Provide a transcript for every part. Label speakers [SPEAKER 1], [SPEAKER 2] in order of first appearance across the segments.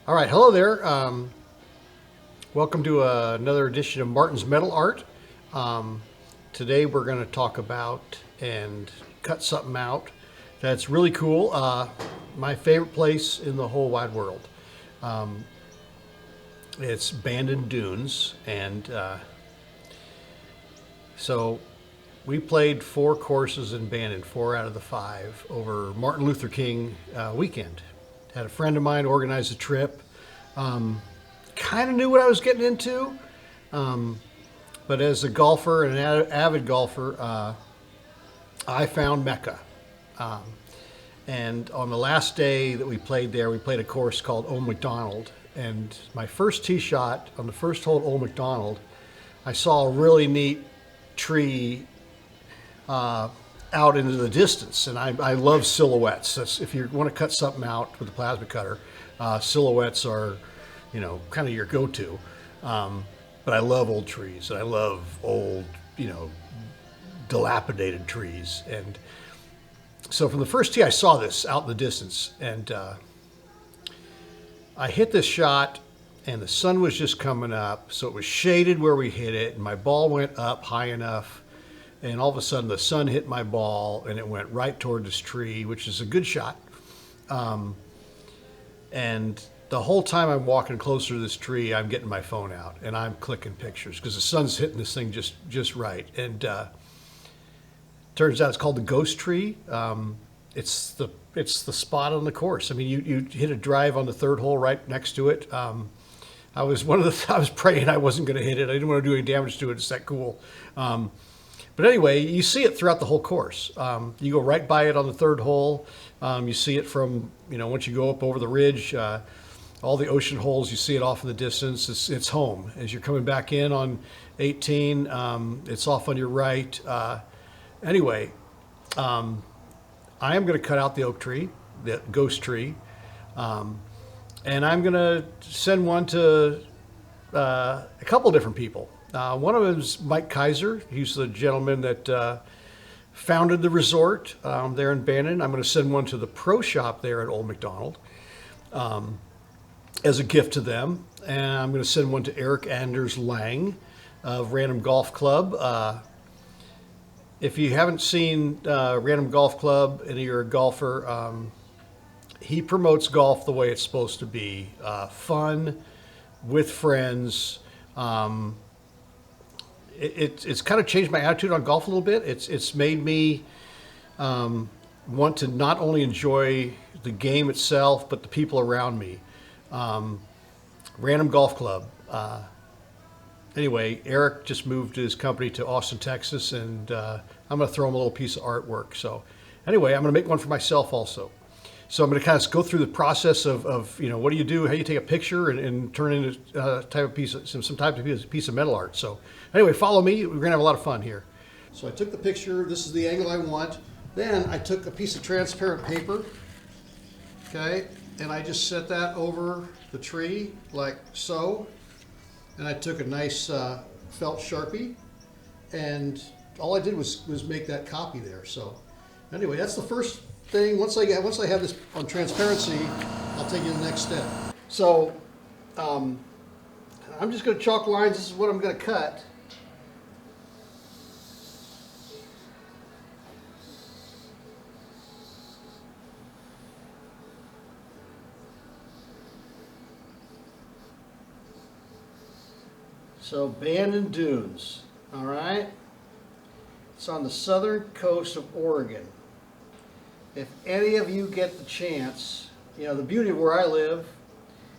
[SPEAKER 1] All right, hello there. Welcome to another edition of Martin's Metal Art. Um, Today we're going to talk about and cut something out that's really cool. My favorite place in the whole wide world. It's Bandon Dunes, and so we played 4 courses in Bandon, 4 out of the 5, over Martin Luther King weekend. Had a friend of mine organize a trip. Kind of knew what I was getting into, but as a golfer and an avid golfer, I found Mecca. Um, and on the last day that we played there, we played a course called Old McDonald. And my first tee shot on the first hole at Old McDonald, I saw a really neat tree out into the distance, and I love silhouettes. If you want to cut something out with a plasma cutter, silhouettes are, kind of your go-to. But I love old trees, and I love old, dilapidated trees. And so from the first tee, I saw this out in the distance, and I hit this shot, and the sun was just coming up, so it was shaded where we hit it, and my ball went up high enough, and all of a sudden the sun hit my ball, and it went right toward this tree, which is a good shot. And the whole time I'm walking closer to this tree, I'm getting my phone out, and I'm clicking pictures, because the sun's hitting this thing just right. And turns out it's called the ghost tree. It's the spot on the course. I mean, you hit a drive on the third hole right next to it. I was praying I wasn't going to hit it. I didn't want to do any damage to it. It's that cool. But anyway, you see it throughout the whole course. You go right by it on the third hole. You see it from, once you go up over the ridge, all the ocean holes, you see it off in the distance. It's home. As you're coming back in on 18, it's off on your right. Anyway, I am going to cut out the oak tree, the ghost tree, and I'm going to send one to a couple different people. One of them is Mike Kaiser. He's the gentleman that founded the resort there in Bandon. I'm going to send one to the pro shop there at Old McDonald as a gift to them. And I'm going to send one to Eric Anders Lang of Random Golf Club. If you haven't seen Random Golf Club and you're a golfer, he promotes golf the way it's supposed to be. Fun, with friends. It's kind of changed my attitude on golf a little bit. It's made me want to not only enjoy the game itself, but the people around me. Random Golf Club. Anyway, Eric just moved his company to Austin, Texas, and I'm going to throw him a little piece of artwork. So anyway, I'm going to make one for myself also. So I'm going to kind of go through the process of what do you do, how you take a picture and turn it into some type of piece of metal art. So anyway, follow me. We're going to have a lot of fun here. So I took the picture. This is the angle I want. Then I took a piece of transparent paper, okay, and I just set that over the tree like so. And I took a nice felt Sharpie, and all I did was make that copy there. So anyway, that's the first thing. Once I have this on transparency, I'll take you to the next step. So I'm just going to chalk lines. This is what I'm going to cut. So Bandon Dunes, all right? It's on the southern coast of Oregon. If any of you get the chance, the beauty of where I live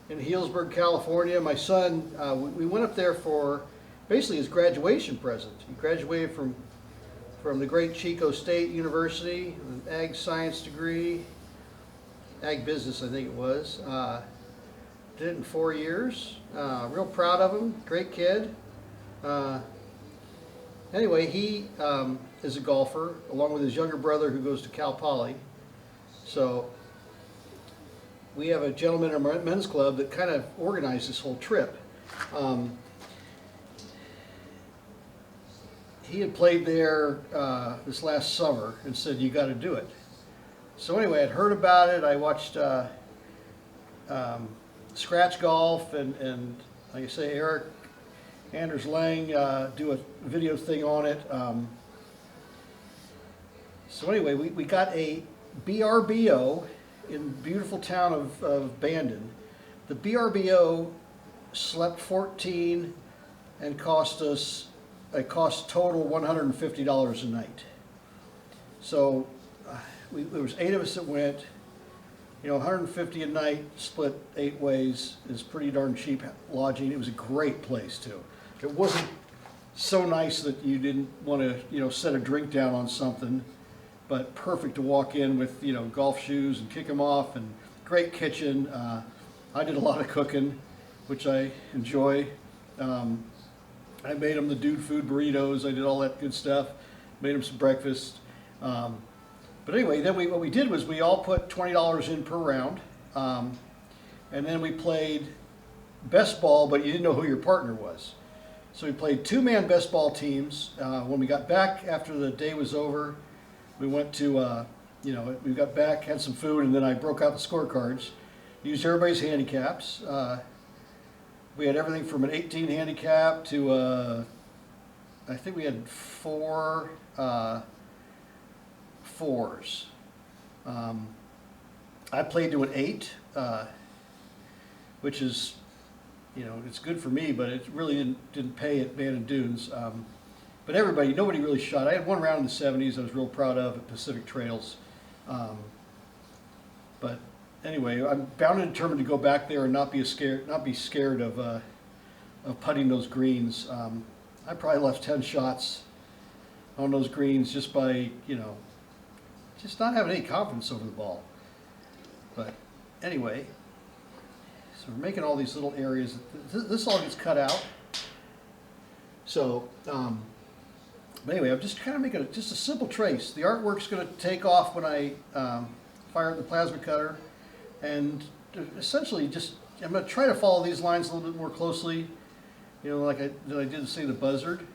[SPEAKER 1] in Healdsburg, California, my son, we went up there for basically his graduation present. He graduated from the great Chico State University, an ag science degree, ag business I think it was. Did it in 4 years. Real proud of him. Great kid. Anyway, he is a golfer along with his younger brother who goes to Cal Poly. So we have a gentleman in our men's club that kind of organized this whole trip. He had played there this last summer and said, "You got to do it." So anyway, I'd heard about it. I watched scratch golf, and like I say, Eric Anders Lang do a video thing on it. So anyway, we got a BRBO in beautiful town of Bandon. The BRBO slept 14 and cost total $150 a night. So there was 8 of us that went. You know, 150 a night split 8 ways is pretty darn cheap lodging. It was a great place too. It wasn't so nice that you didn't want to, you know, set a drink down on something, but perfect to walk in with, you know, golf shoes and kick them off, and great kitchen. I did a lot of cooking, which I enjoy. I made them the dude food burritos. I did all that good stuff. Made them some breakfast. But anyway, then what we did was we all put $20 in per round, and then we played best ball, but you didn't know who your partner was. So we played 2-man best ball teams. When we got back after the day was over, we went to, you know, we got back, had some food, and then I broke out the scorecards, used everybody's handicaps. We had everything from an 18 handicap to, I think we had 4 4s. I played to an 8, which is, you know, it's good for me, but it really didn't pay at Bandon Dunes. But nobody really shot. I had 1 round in the 70s I was real proud of at Pacific Trails. But anyway, I'm bound and determined to go back there and not be scared of putting those greens. I probably left 10 shots on those greens just by, you know, just not having any confidence over the ball. But anyway, so we're making all these little areas. This all gets cut out. So, but anyway, I'm just kind of making just a simple trace. The artwork's going to take off when I fire up the plasma cutter, and essentially just I'm going to try to follow these lines a little bit more closely, you know, like I did say the buzzard.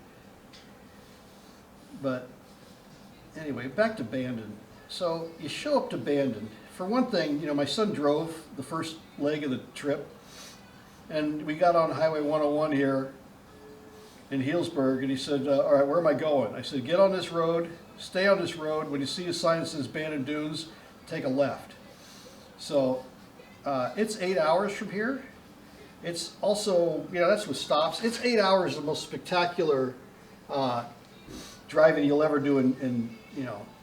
[SPEAKER 1] But anyway, back to Bandon. So you show up to Bandon. For one thing, you know, my son drove the first leg of the trip, and we got on Highway 101 here in Healdsburg, and he said, all right, where am I going? I said, get on this road, stay on this road. When you see a sign that says Bandon Dunes, take a left. So it's 8 hours from here. It's also, you know, that's with stops. It's 8 hours, the most spectacular driving you'll ever do in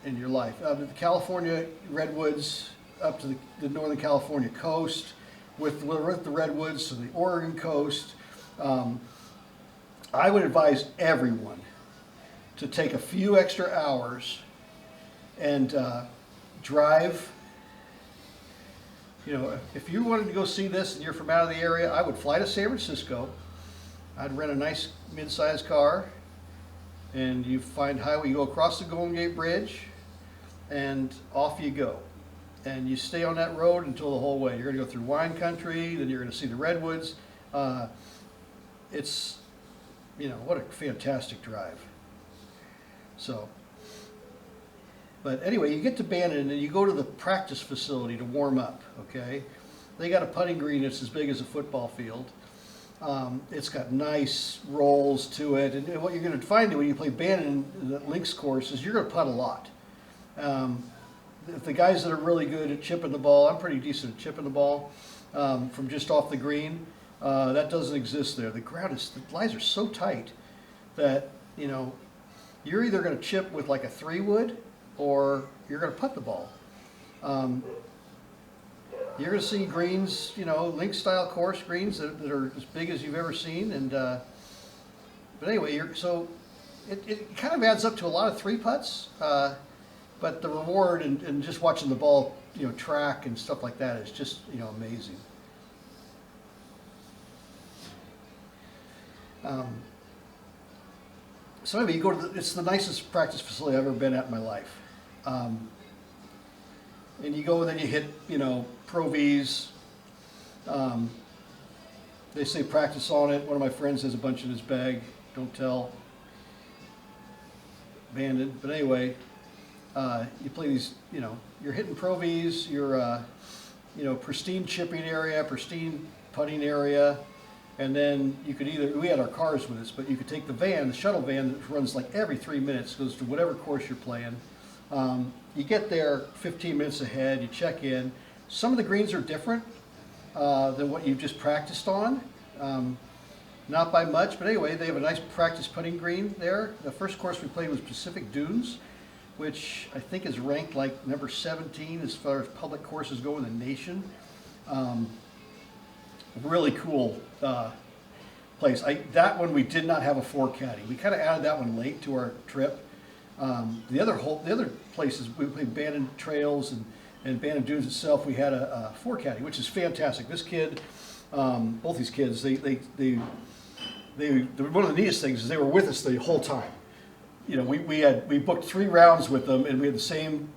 [SPEAKER 1] your life. The California redwoods up to the Northern California coast, with the redwoods to the Oregon coast. I would advise everyone to take a few extra hours and drive. You know, if you wanted to go see this and you're from out of the area, I would fly to San Francisco. I'd rent a nice mid-sized car, and you find highway, you go across the Golden Gate Bridge, and off you go. And you stay on that road until the whole way. You're going to go through wine country, then you're going to see the redwoods. It's, you know, what a fantastic drive. So, but anyway, you get to Bandon and you go to the practice facility to warm up, okay? They got a putting green that's as big as a football field. It's got nice rolls to it, and what you're going to find when you play Bandon in the links course is you're going to putt a lot. The guys that are really good at chipping the ball, I'm pretty decent at chipping the ball from just off the green. That doesn't exist there. The lines are so tight that, you know, you're either going to chip with like a 3-wood or you're going to putt the ball. You're going to see greens, you know, link style course greens that are as big as you've ever seen. And but anyway, so it kind of adds up to a lot of 3 putts. But the reward and just watching the ball, you know, track and stuff like that is just, you know, amazing. So anyway, you go to it's the nicest practice facility I've ever been at in my life. And you go and then you hit, you know, Pro Vs. They say practice on it. One of my friends has a bunch in his bag. Don't tell. Bandon. But anyway, you play these, you know, you're hitting Pro Vs, you're pristine chipping area, pristine putting area, and then you could we had our cars with us, but you could take the shuttle van that runs like every 3 minutes, goes to whatever course you're playing. You get there 15 minutes ahead, you check in. Some of the greens are different than what you've just practiced on. Not by much, but anyway, they have a nice practice putting green there. The first course we played was Pacific Dunes, which I think is ranked like number 17 as far as public courses go in the nation. Really cool place. That one we did not have a 4 caddy. We kind of added that one late to our trip. The other places we played Bandon Trails and Bandon Dunes itself. We had a 4 caddy, which is fantastic. This kid, both these kids, one of the neatest things is they were with us the whole time. We booked 3 rounds with them, and we had the same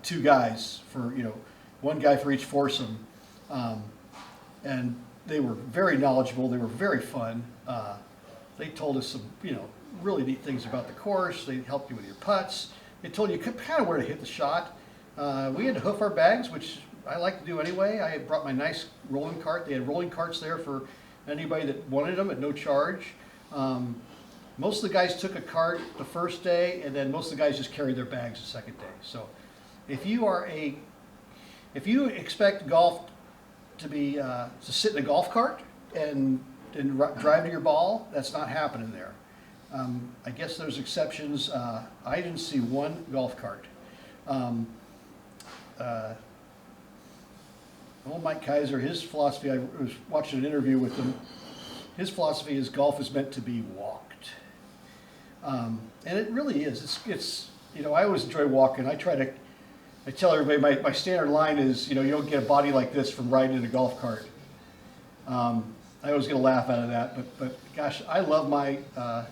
[SPEAKER 1] 2 guys for one guy for each foursome, and they were very knowledgeable. They were very fun. They told us some really neat things about the course. They helped you with your putts. They told you kind of where to hit the shot. We had to hoof our bags, which I like to do anyway. I brought my nice rolling cart. They had rolling carts there for anybody that wanted them at no charge. Most of the guys took a cart the first day, and then most of the guys just carried their bags the second day. So if you expect golf to be to sit in a golf cart and drive to your ball, that's not happening there. I guess there's exceptions. I didn't see one golf cart. Old Mike Kaiser, his philosophy, I was watching an interview with him, his philosophy is golf is meant to be walked. And it really is. It's I always enjoy walking. I tell everybody my standard line is, you don't get a body like this from riding in a golf cart. I always get a laugh out of that, but gosh, I love my, I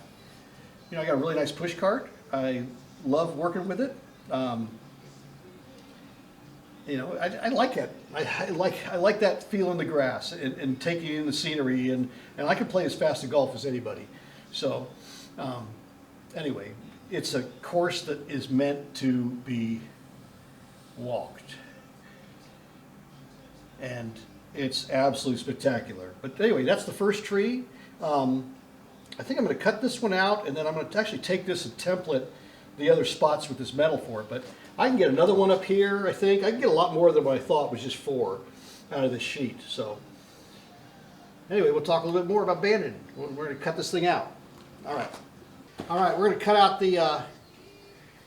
[SPEAKER 1] got a really nice push cart. I love working with it. I like it. I like that feel in the grass and taking in the scenery, and I can play as fast at golf as anybody. So anyway, it's a course that is meant to be walked, and it's absolutely spectacular. But anyway, that's the first tree. I think I'm going to cut this one out, and then I'm going to actually take this and template the other spots with this metal for it. But I can get another one up here, I think. I can get a lot more than what I thought was just 4 out of this sheet. So anyway, we'll talk a little bit more about Bandon. We're going to cut this thing out. All right, we're going to cut out the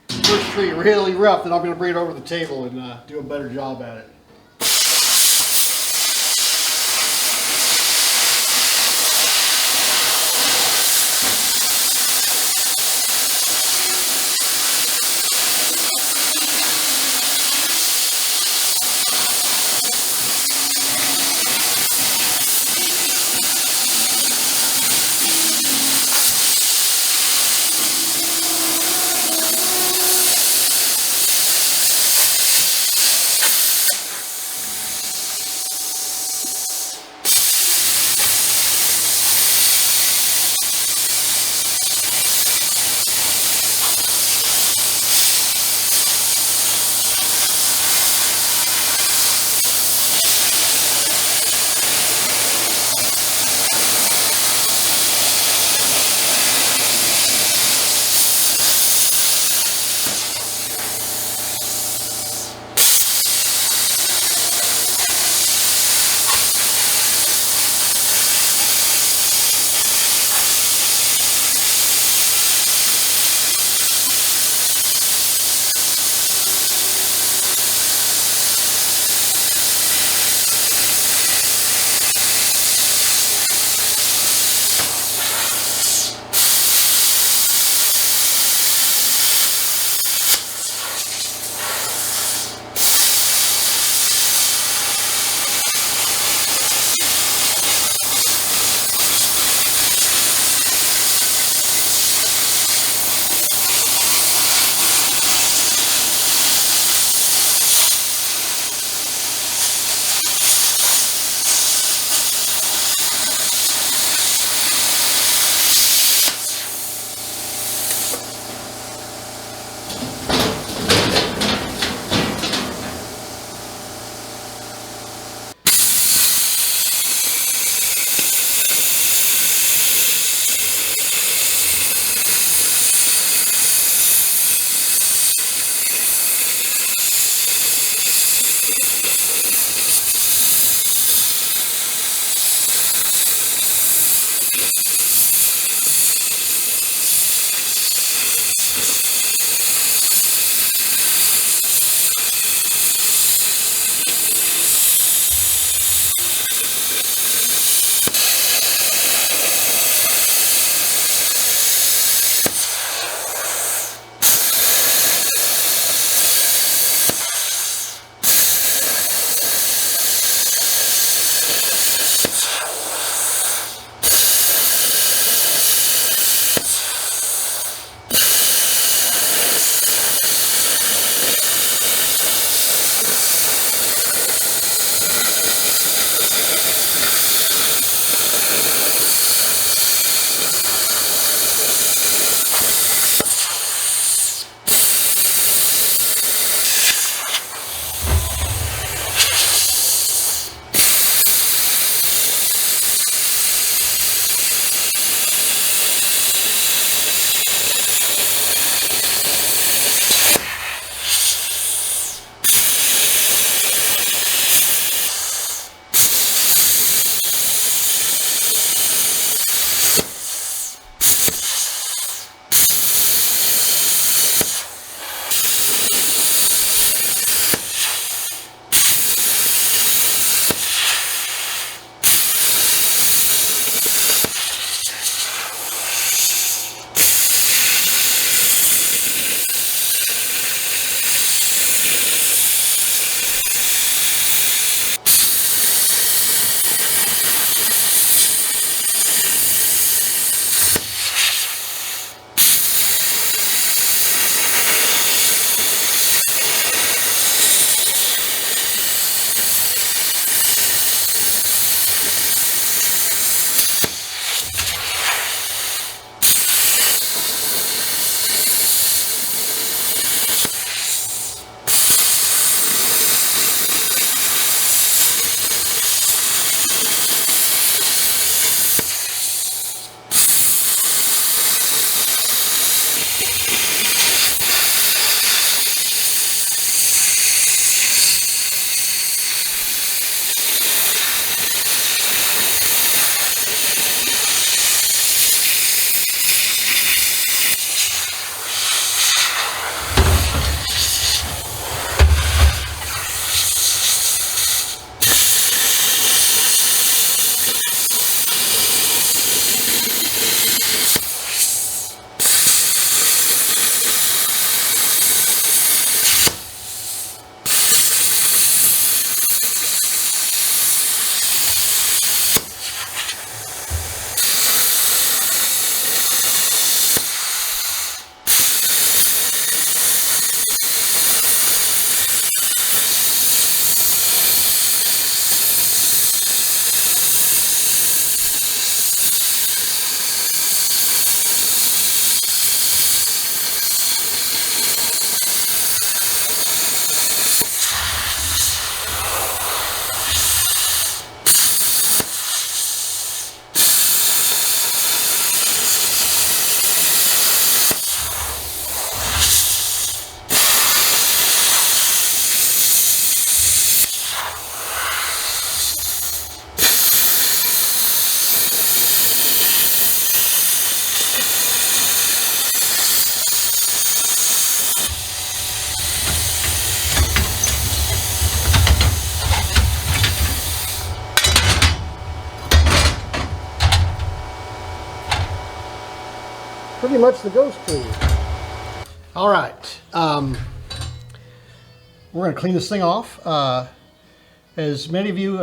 [SPEAKER 1] first tree really rough, then I'm going to bring it over to the table and do a better job at it. pretty much the ghost tree. All right, we're going to clean this thing off. As many of you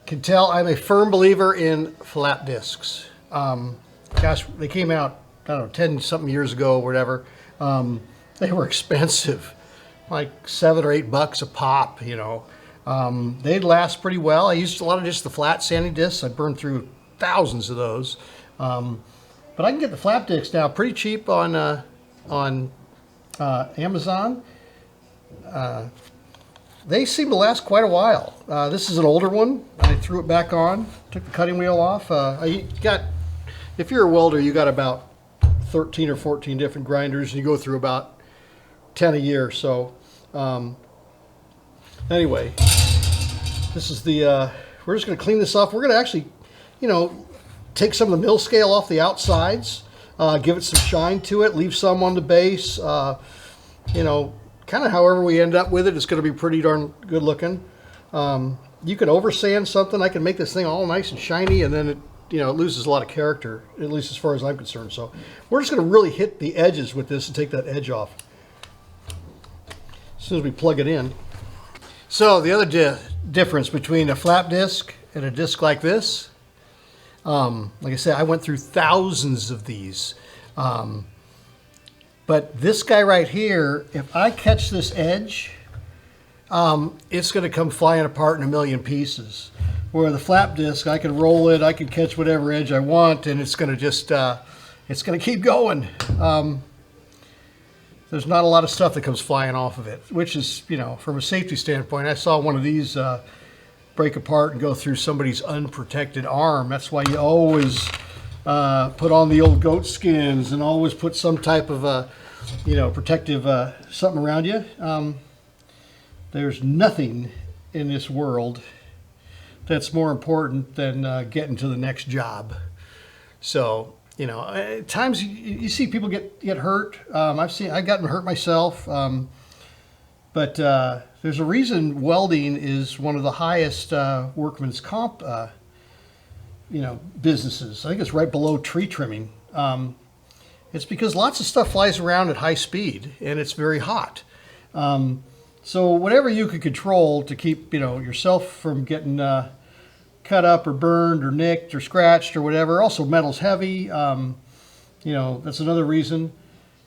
[SPEAKER 1] can tell, I'm a firm believer in flat discs. Gosh, they came out, I don't know, 10 something years ago or whatever. They were expensive, like $7 or $8 a pop, you know. They'd last pretty well. I used a lot of just the flat sanding discs. I burned through thousands of those. But I can get the flat discs now pretty cheap on Amazon. They seem to last quite a while. This is an older one. I threw it back on, took the cutting wheel off. If you're a welder, you got about 13 or 14 different grinders, and you go through about 10 a year. So anyway, this is the, we're just going to clean this off. We're going to actually, you know, take some of the mill scale off the outsides, give it some shine to it, leave some on the base, you know, kind of however we end up with it. It's going to be pretty darn good looking. You can over sand something. I can make this thing all nice and shiny, and then it, you know, it loses a lot of character, at least as far as I'm concerned. So we're just going to really hit the edges with this and take that edge off as soon as we plug it in. So the other difference between a flat disc and a disc like this, like I said, I went through thousands of these. But this guy right here, if I catch this edge, it's going to come flying apart in a million pieces. Where the flap disc, I can roll it, I can catch whatever edge I want, and it's going to just, it's going to keep going. There's not a lot of stuff that comes flying off of it, which is, you know, from a safety standpoint, I saw one of these break apart and go through somebody's unprotected arm. That's why you always put on the old goat skins and always put some type of, you know, protective something around you. There's nothing in this world that's more important than getting to the next job. So, you know, at times you see people get hurt. I've gotten hurt myself. But there's a reason welding is one of the highest workman's comp, you know, businesses. I think it's right below tree trimming. It's because lots of stuff flies around at high speed and it's very hot. So whatever you can control to keep, you know, yourself from getting cut up or burned or nicked or scratched or whatever. Also, metal's heavy. You know, that's another reason.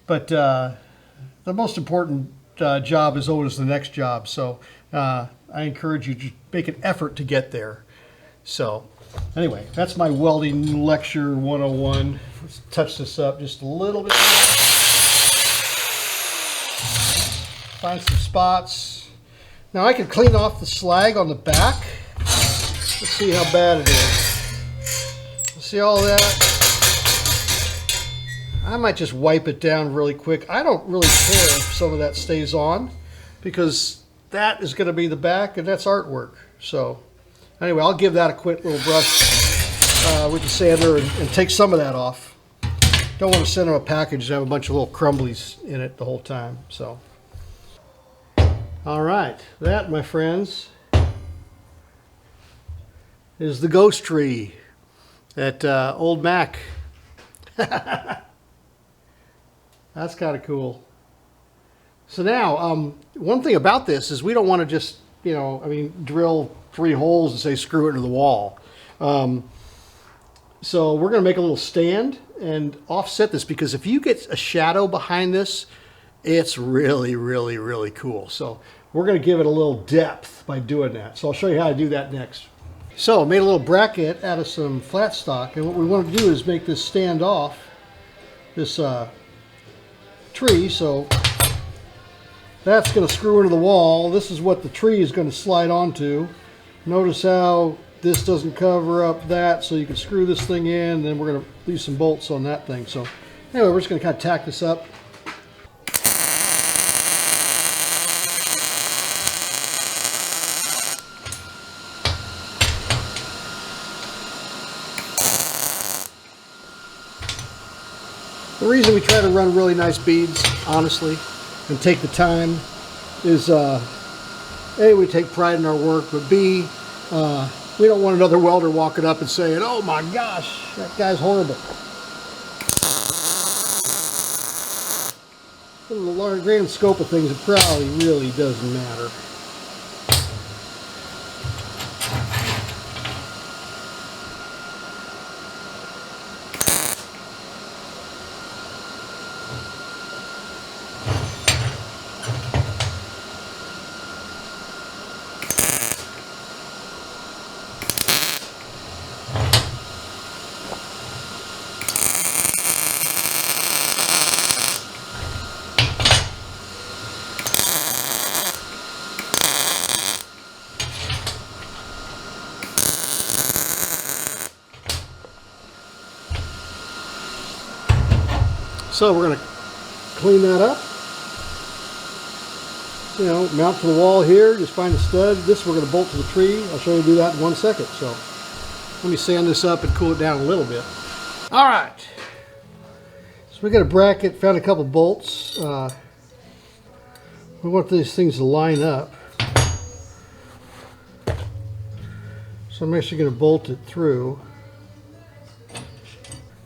[SPEAKER 1] But the most important job is always the next job. So I encourage you to make an effort to get there. So anyway, that's my welding lecture 101. Let's touch this up just a little bit more. Find some spots. Now I can clean off the slag on the back. Let's see how bad it is. See all that? I might just wipe it down really quick. I don't really care if some of that stays on because that is going to be the back and that's artwork. So anyway, I'll give that a quick little brush with the sander and take some of that off. Don't want to send them a package and have a bunch of little crumblies in it the whole time. So, all right, that, my friends, is the ghost tree at Old Mack. That's kind of cool. So now, one thing about this is we don't want to just, you know, I mean, drill 3 holes and say screw it into the wall. So we're going to make a little stand and offset this because if you get a shadow behind this, it's really, really, really cool. So we're going to give it a little depth by doing that. So I'll show you how to do that next. So I made a little bracket out of some flat stock, and what we want to do is make this stand off this tree. So that's going to screw into the wall. This is what the tree is going to slide onto. Notice how this doesn't cover up that, so you can screw this thing in, and then we're going to leave some bolts on that thing. So anyway, we're just going to kind of tack this up. The reason we try to run really nice beads, honestly, and take the time is, A, we take pride in our work, but B, we don't want another welder walking up and saying, oh my gosh, that guy's horrible. In the large grand scope of things, it probably really doesn't matter. So we're going to clean that up. You know, mount to the wall here, just find a stud. This we're going to bolt to the tree. I'll show you how to do that in 1 second. So let me sand this up and cool it down a little bit. All right. So we got a bracket, found a couple bolts. We want these things to line up. So I'm actually going to bolt it through.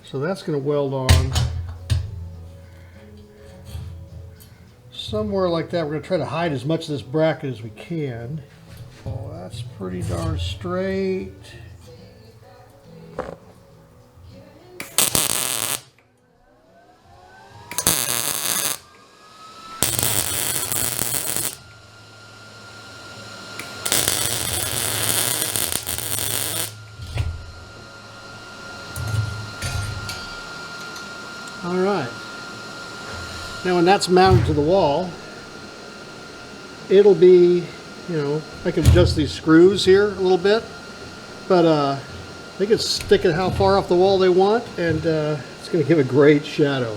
[SPEAKER 1] So that's going to weld on. Somewhere like that. We're going to try to hide as much of this bracket as we can. Oh, that's pretty darn straight. All right. Now when that's mounted to the wall, it'll be, you know, I can adjust these screws here a little bit, but they can stick it how far off the wall they want, and it's going to give a great shadow.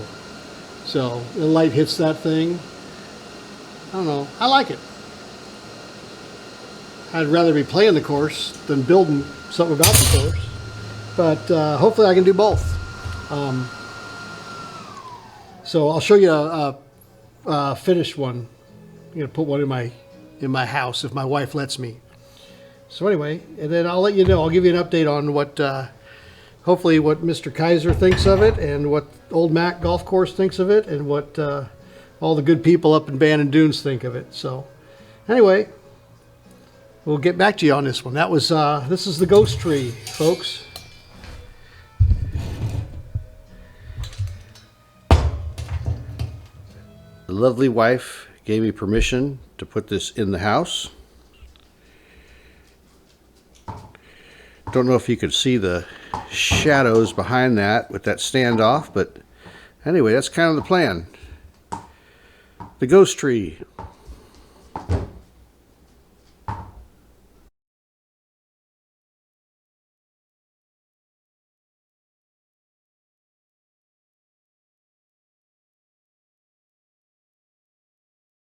[SPEAKER 1] So the light hits that thing. I don't know. I like it. I'd rather be playing the course than building something about the course, but hopefully I can do both. So I'll show you a finished one. I'm gonna put one in my house if my wife lets me. So anyway, and then I'll let you know. I'll give you an update on what, hopefully, what Mr. Kaiser thinks of it, and what Old Mack Golf Course thinks of it, and what all the good people up in Bandon Dunes think of it. So anyway, we'll get back to you on this one. That was this is the ghost tree, folks. The lovely wife gave me permission to put this in the house. Don't know if you could see the shadows behind that with that standoff, but anyway, that's kind of the plan. The ghost tree.